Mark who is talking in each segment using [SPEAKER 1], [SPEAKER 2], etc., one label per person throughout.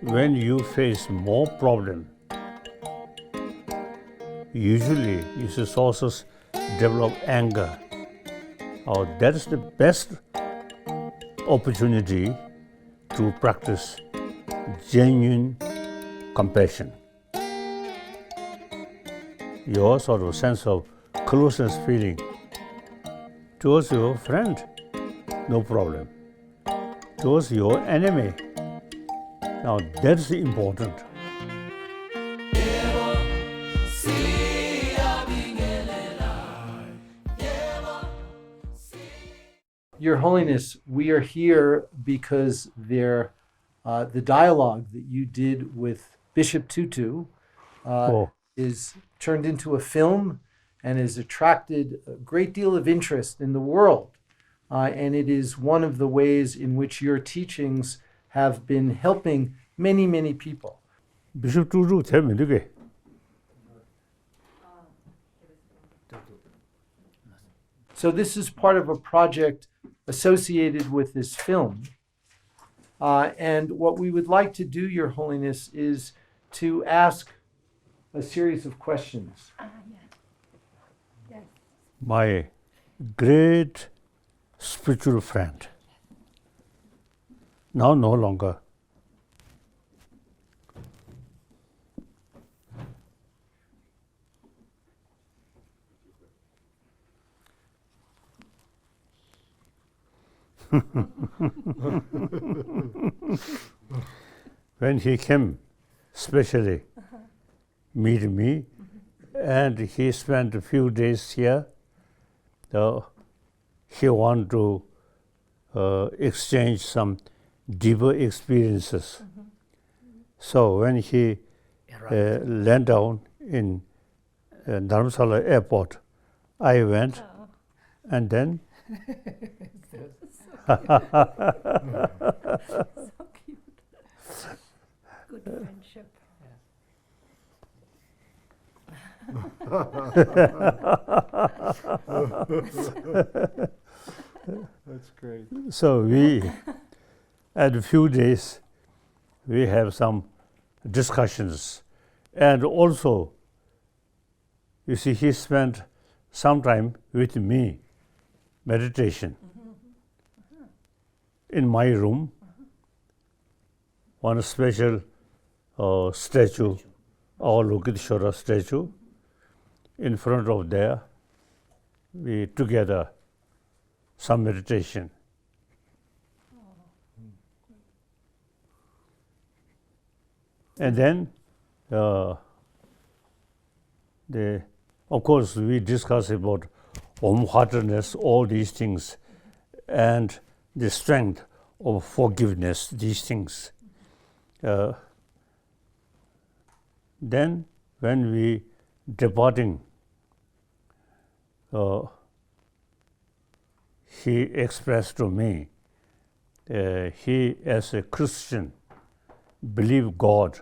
[SPEAKER 1] when you face more problem, usually you see sources develop anger. Or that is the best opportunity to practice genuine compassion. Your sort of sense of closeness feeling towards your friend, no problem. Towards your enemy, now that's important.
[SPEAKER 2] Your Holiness, we are here because the dialogue that you did with Bishop Tutu is turned into a film and has attracted a great deal of interest in the world. And it is one of the ways in which your teachings have been helping many, many people.
[SPEAKER 1] Bishop Tutu, tell me, okay?
[SPEAKER 2] So this is part of a project associated with this film. And what we would like to do, Your Holiness, is to ask a series of questions.
[SPEAKER 3] Yes.
[SPEAKER 1] My great spiritual friend, now no longer. When he came, especially meet me, and he spent a few days here. He wanted to exchange some deeper experiences. So when he landed down in Dharamsala airport, I went, and then
[SPEAKER 3] So cute. Good friendship.
[SPEAKER 2] That's great.
[SPEAKER 1] So we, at a few days, we have some discussions. And also, you see, he spent some time with me, meditation. In my room, one special statue, Avalokiteshvara statue, in front of there, we together some meditation. And then, of course, we discuss about heartedness, all these things, and the strength of forgiveness, these things. Then, when we departing, he expressed to me, he as a Christian believe God.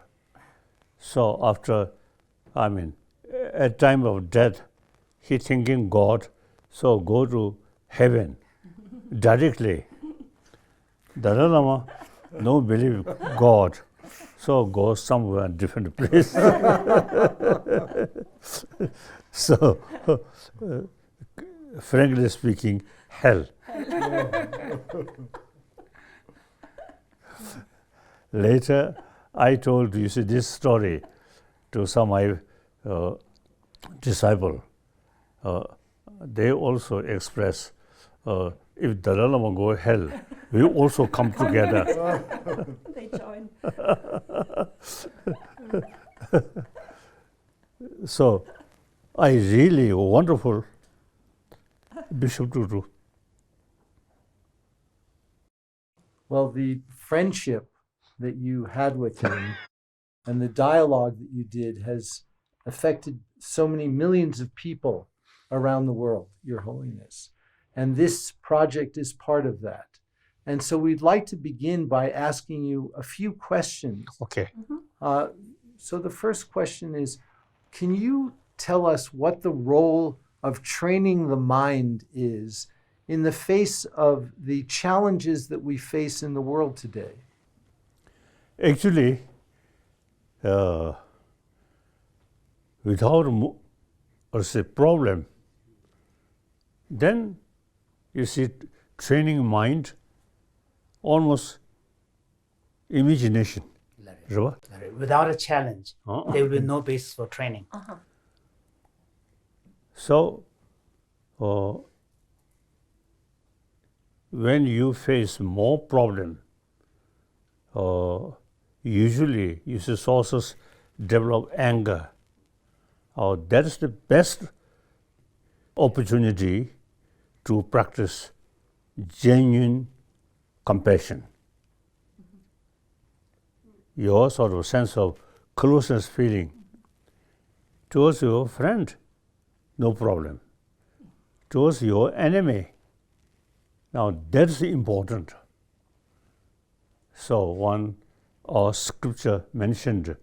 [SPEAKER 1] So after, at time of death, he thinking God, so go to heaven directly. Dalai Lama no believe God, so go somewhere different place. So, frankly speaking, hell. Later, I told you see this story to some my disciple. They also express, if Dalai Lama go hell, we also come together.
[SPEAKER 3] They join.
[SPEAKER 1] So, I really wonderful Bishop Tutu.
[SPEAKER 2] Well, the friendship that you had with him and the dialogue that you did has affected so many millions of people around the world, Your Holiness. And this project is part of that. And so we'd like to begin by asking you a few questions.
[SPEAKER 1] Okay.
[SPEAKER 2] So the first question is, can you tell us what the role of training the mind is in the face of the challenges that we face in the world today?
[SPEAKER 1] Actually, without a problem, then you see training mind, almost imagination.
[SPEAKER 4] Without a challenge, there will be no basis for training.
[SPEAKER 1] So, when you face more problem, usually you see sources develop anger. That is the best opportunity to practice genuine compassion. Your sort of sense of closeness feeling towards your friend, no problem. Towards your enemy, now that's important. So one scripture mentioned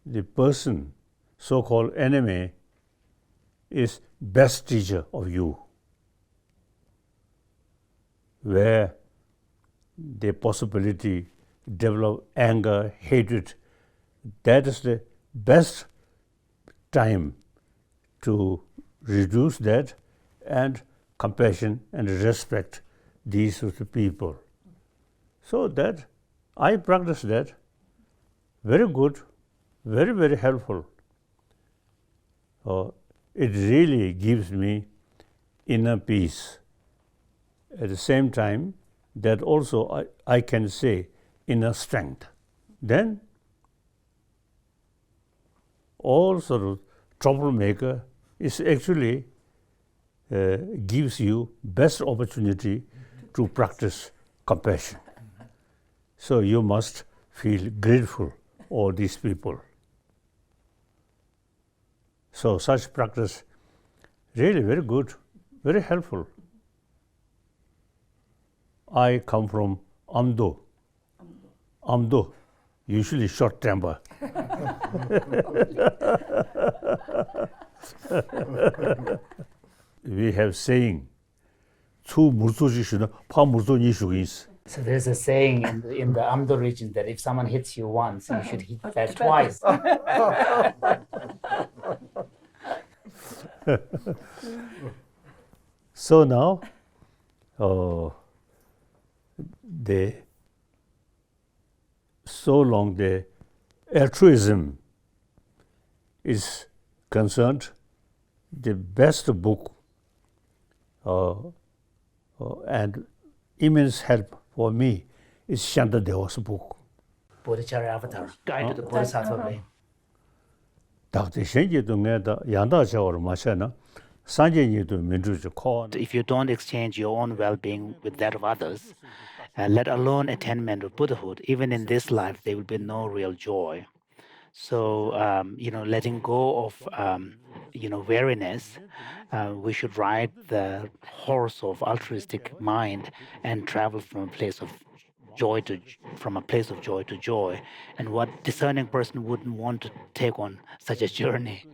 [SPEAKER 1] the person, so-called enemy, is best teacher of you. Where the possibility develop anger, hatred, that is the best time to reduce that and compassion and respect these sort of people. So that I practice that, very good, very, very helpful. It really gives me inner peace. At the same time, that also I can say inner strength. Then all sort of troublemaker is actually gives you best opportunity to practice compassion. So you must feel grateful all these people. So such practice really very good, very helpful. I come from Amdo. Amdo, usually short temper. We have saying, "Chu murzo jishuna, pa murzo nishuis."
[SPEAKER 4] So there's a saying in the Amdo region that if someone hits you once, you should hit that twice.
[SPEAKER 1] So now, so long the altruism is concerned, the best book and immense help for me is Shantadeva's book.
[SPEAKER 4] Bodhicharya Avatar, Guide to the Bodhisattva Way. If you don't exchange your own well-being with that of others, let alone attainment of Buddhahood, even in this life, there will be no real joy. So, letting go of, weariness, we should ride the horse of altruistic mind and travel from a place of joy to joy. And what discerning person wouldn't want to take on such a journey?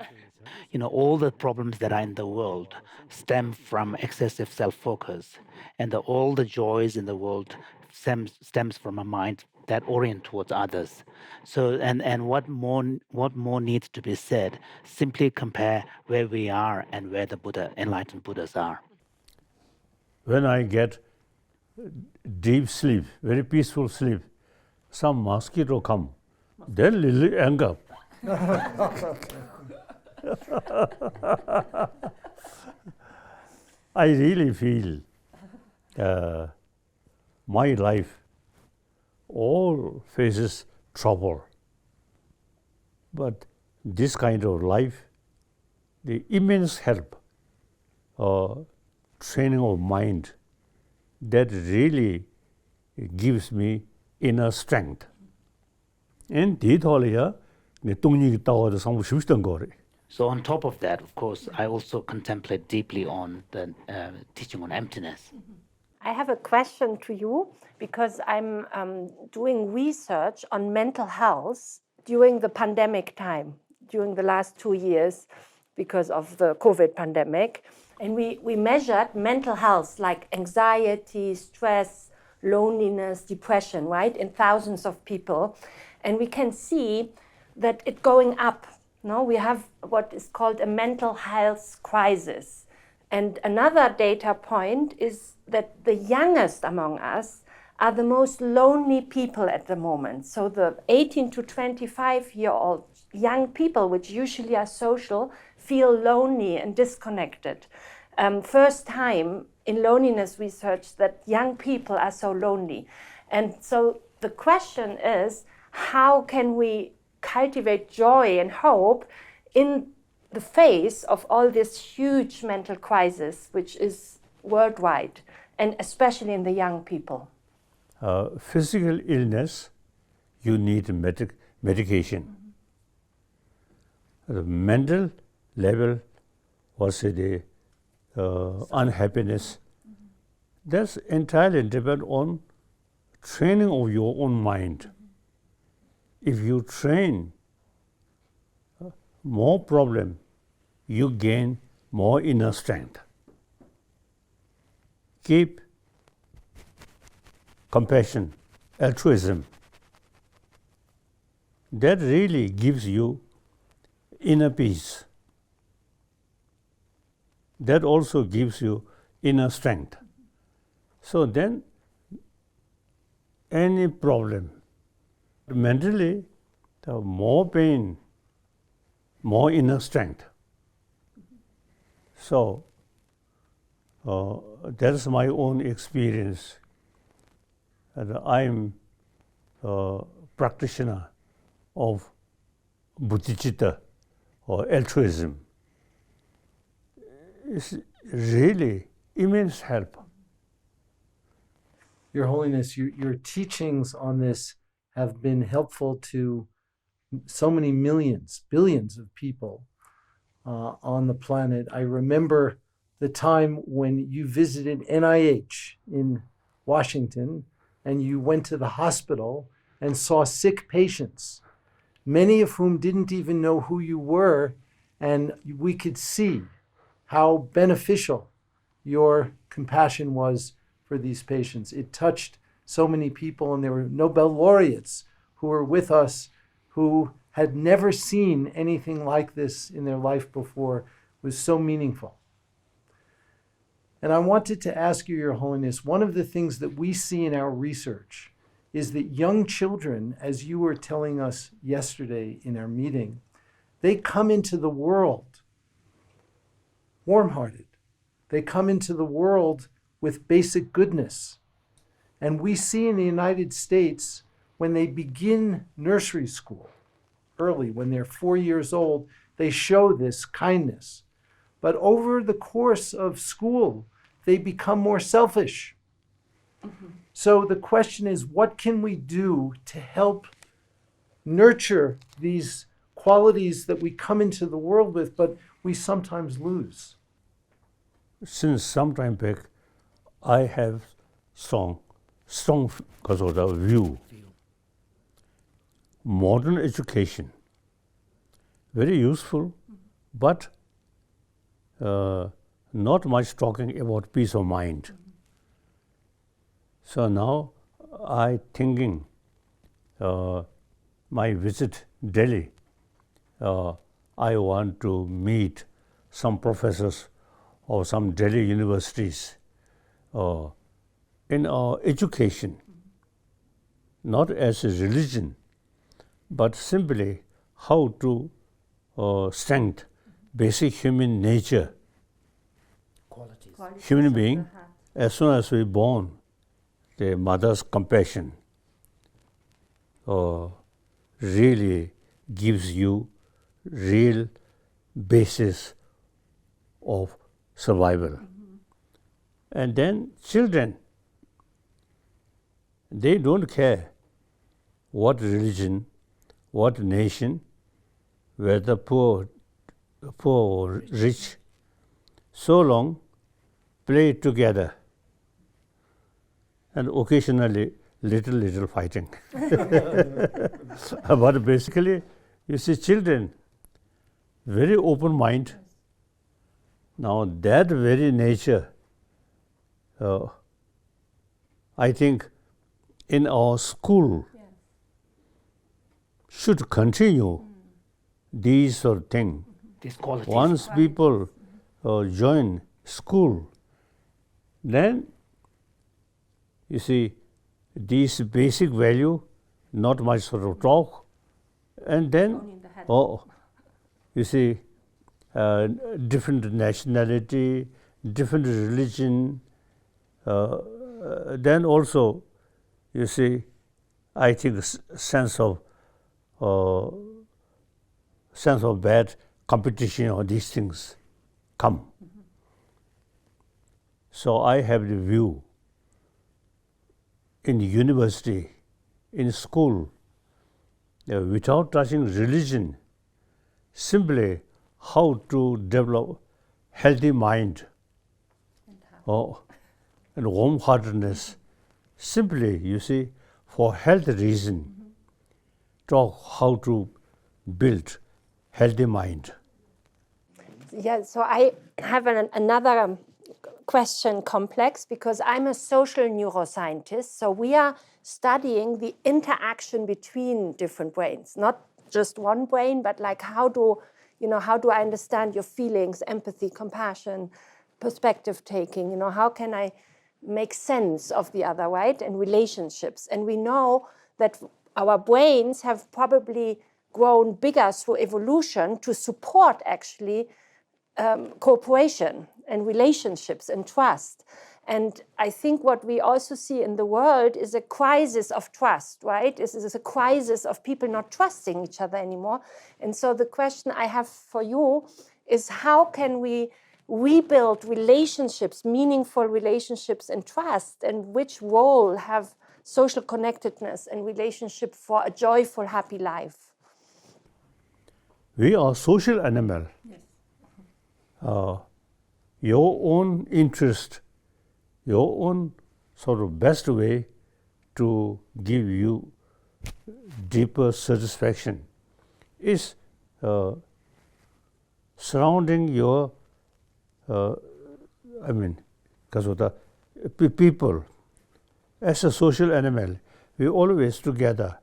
[SPEAKER 4] All the problems that are in the world stem from excessive self-focus, and all the joys in the world stems from a mind that orient towards others. So, and what more needs to be said? Simply compare where we are and where the enlightened Buddhas are.
[SPEAKER 1] When I get deep sleep, very peaceful sleep, some mosquito come, then little anger. I really feel my life all faces trouble. But this kind of life, the immense help, training of mind, that really gives me inner strength. And
[SPEAKER 4] So on top of that, of course, I also contemplate deeply on the teaching on emptiness.
[SPEAKER 3] I have a question to you because I'm doing research on mental health during the pandemic time, during the last 2 years because of the COVID pandemic. And we measured mental health like anxiety, stress, loneliness, depression, right, in thousands of people. And we can see that it's going up. No, we have what is called a mental health crisis. And another data point is that the youngest among us are the most lonely people at the moment. So the 18 to 25-year-old young people, which usually are social, feel lonely and disconnected. First time in loneliness research that young people are so lonely. And so the question is, how can we cultivate joy and hope in the face of all this huge mental crisis, which is worldwide, and especially in the young people?
[SPEAKER 1] Physical illness, you need medication. The mental level was the unhappiness. That's entirely depend on training of your own mind. If you train more problem, you gain more inner strength. Keep compassion, altruism. That really gives you inner peace. That also gives you inner strength. So then, any problem, mentally, the more pain, more inner strength. So, that's my own experience. And I'm a practitioner of bodhicitta or altruism. It's really immense help.
[SPEAKER 2] Your Holiness, your teachings on this have been helpful to so many millions, billions of people on the planet. I remember the time when you visited NIH in Washington and you went to the hospital and saw sick patients, many of whom didn't even know who you were, and we could see how beneficial your compassion was for these patients. It touched so many people, and there were Nobel laureates who were with us who had never seen anything like this in their life before. It was so meaningful. And I wanted to ask you, Your Holiness, one of the things that we see in our research is that young children, as you were telling us yesterday in our meeting, they come into the world warm-hearted. They come into the world with basic goodness. And we see in the United States, when they begin nursery school early, when they're 4 years old, they show this kindness. But over the course of school, they become more selfish. So the question is, what can we do to help nurture these qualities that we come into the world with, but we sometimes lose?
[SPEAKER 1] Since some time back, I have strong because of the view. Modern education, very useful, but not much talking about peace of mind. So now I thinking my visit Delhi, I want to meet some professors of some Delhi universities in our education, not as a religion, but simply how to strengthen basic human nature.
[SPEAKER 4] Qualities.
[SPEAKER 1] Human being, as soon as we born, the mother's compassion really gives you real basis of survival. And then children, they don't care what religion, what nation, whether poor or rich, so long play together and occasionally little fighting. But basically, you see children, very open mind. Now that very nature, I think in our school, should continue these sort of things.
[SPEAKER 4] These qualities.
[SPEAKER 1] Once people join school, then you see these basic value, not much sort of talk, and then you see different nationality, different religion. Then also, you see, I think sense of bad competition or these things come. So I have the view in university, in school, without touching religion, simply how to develop healthy mind and warm-heartedness. Simply, you see, for health reason, talk how to build healthy mind.
[SPEAKER 3] Yeah, so I have another question complex because I'm a social neuroscientist. So we are studying the interaction between different brains, not just one brain, but like how do I understand your feelings, empathy, compassion, perspective taking, how can I make sense of the other, right? And relationships. And we know that our brains have probably grown bigger through evolution to support actually cooperation and relationships and trust. And I think what we also see in the world is a crisis of trust, right? This is a crisis of people not trusting each other anymore. And so the question I have for you is how can we rebuild relationships, meaningful relationships and trust, and which role have social connectedness and relationship for a joyful, happy life?
[SPEAKER 1] We are social animal.
[SPEAKER 3] Yes.
[SPEAKER 1] Your own interest, your own sort of best way to give you deeper satisfaction is surrounding your, because of the people. As a social animal, we always together.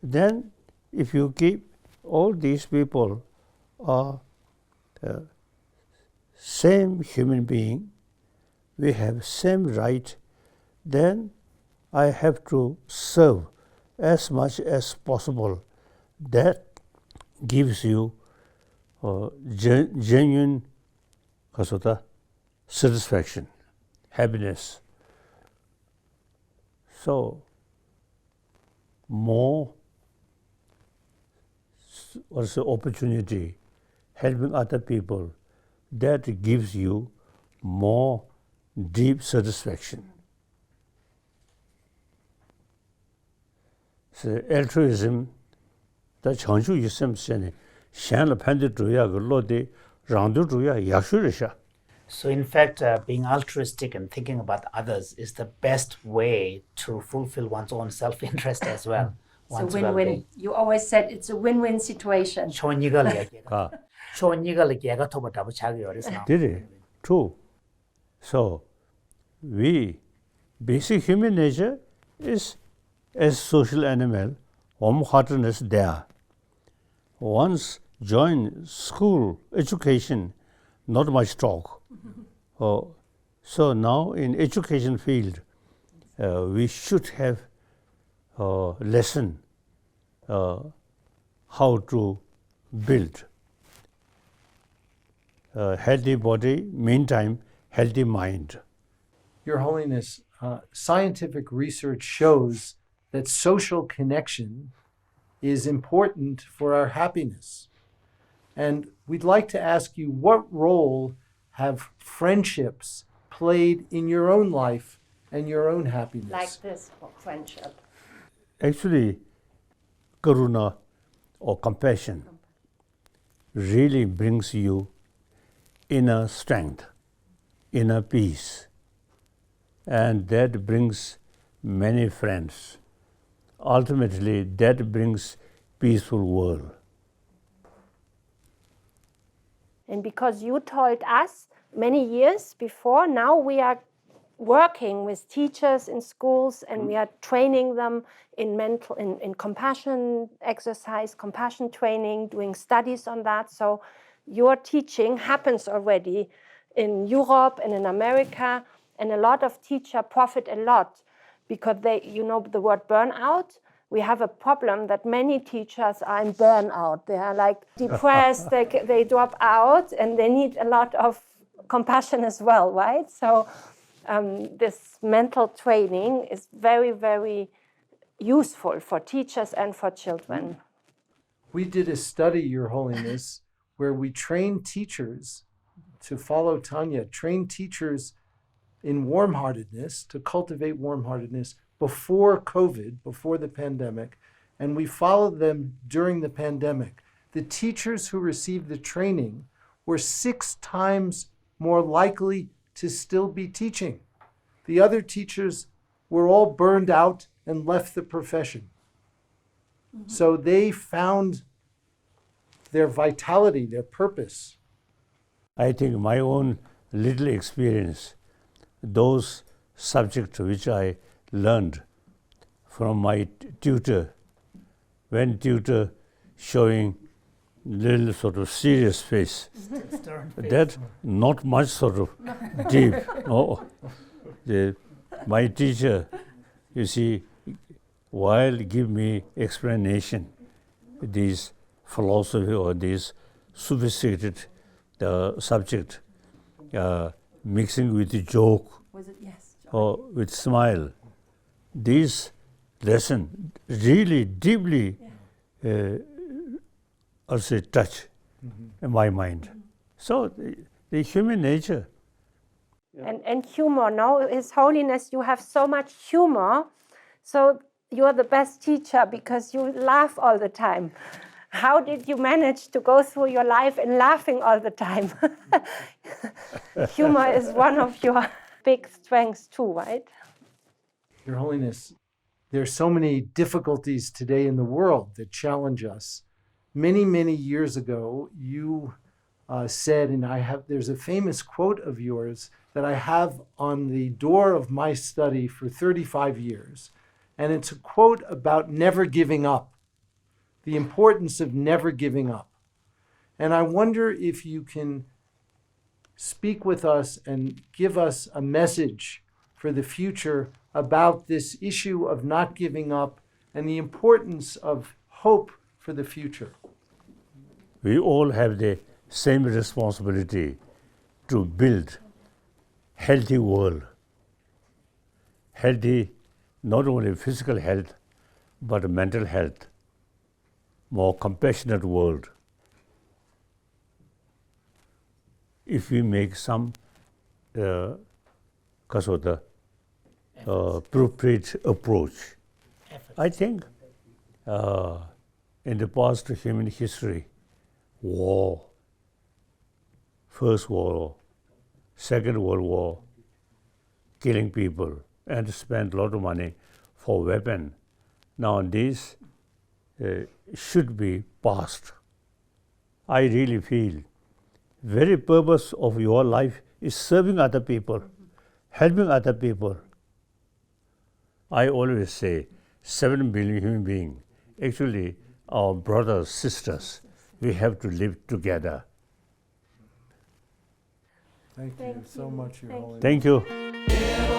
[SPEAKER 1] Then if you keep all these people are same human being, we have same right, then I have to serve as much as possible. That gives you genuine satisfaction, happiness. So more opportunity helping other people, that gives you more deep satisfaction. So altruism, the changju yisem sene, shan la pandi tuya lo de randu tuya yakshu resha.
[SPEAKER 4] So in fact, being altruistic and thinking about others is the best way to fulfill one's own self-interest as well.
[SPEAKER 3] It's a win-win. You always said it's a win-win situation.
[SPEAKER 1] Did it? True. So, basic human nature is as social animal, warm-heartedness there. Once join school, education, not much talk. So now in education field, we should have lesson how to build healthy body, meantime healthy mind.
[SPEAKER 2] Your Holiness, scientific research shows that social connection is important for our happiness. And we'd like to ask you, what role have friendships played in your own life and your own happiness?
[SPEAKER 3] Like this for friendship.
[SPEAKER 1] Actually, karuna or compassion really brings you inner strength, inner peace, and that brings many friends. Ultimately, that brings peaceful world.
[SPEAKER 3] And because you told us many years before, now we are working with teachers in schools, and we are training them in compassion exercise, compassion training, doing studies on that. So your teaching happens already in Europe and in America, and a lot of teachers profit a lot because they, the word burnout. We have a problem that many teachers are in burnout. They are like depressed, they drop out, and they need a lot of compassion as well, right? So this mental training is very, very useful for teachers and for children.
[SPEAKER 2] We did a study, Your Holiness, where we trained teachers to follow Tanya, trained teachers in warm-heartedness, to cultivate warm-heartedness before COVID, before the pandemic, and we followed them during the pandemic. The teachers who received the training were 6 times more likely to still be teaching. The other teachers were all burned out and left the profession. Mm-hmm. So they found their vitality, their purpose.
[SPEAKER 1] I think my own little experience, those subjects which I learned from my tutor, when tutor showing little sort of serious face, that not much sort of deep. No. My teacher, you see, while give me explanation, these philosophy or this sophisticated subject, mixing with the joke.
[SPEAKER 3] Was it? Yes.
[SPEAKER 1] Or with smile. These lesson really deeply also touch my mind. So the human nature.
[SPEAKER 3] And humor, no? His Holiness, you have so much humor, so you're the best teacher because you laugh all the time. How did you manage to go through your life and laughing all the time? Humor is one of your big strengths too, right?
[SPEAKER 2] Your Holiness, there are so many difficulties today in the world that challenge us. Many, many years ago, you said, and there's a famous quote of yours that I have on the door of my study for 35 years. And it's a quote about never giving up, the importance of never giving up. And I wonder if you can speak with us and give us a message for the future about this issue of not giving up and the importance of hope for the future.
[SPEAKER 1] We all have the same responsibility to build healthy world. Healthy, not only physical health, but mental health. More compassionate world. If we make some appropriate approach, I think in the past human history, war, First World War, Second World War, killing people and spend a lot of money for weapon. Now this should be past. I really feel very purpose of your life is serving other people, helping other people. I always say 7 billion human beings, actually our brothers, sisters, we have to live together.
[SPEAKER 2] Thank you so much, Your Holiness.
[SPEAKER 1] Thank you.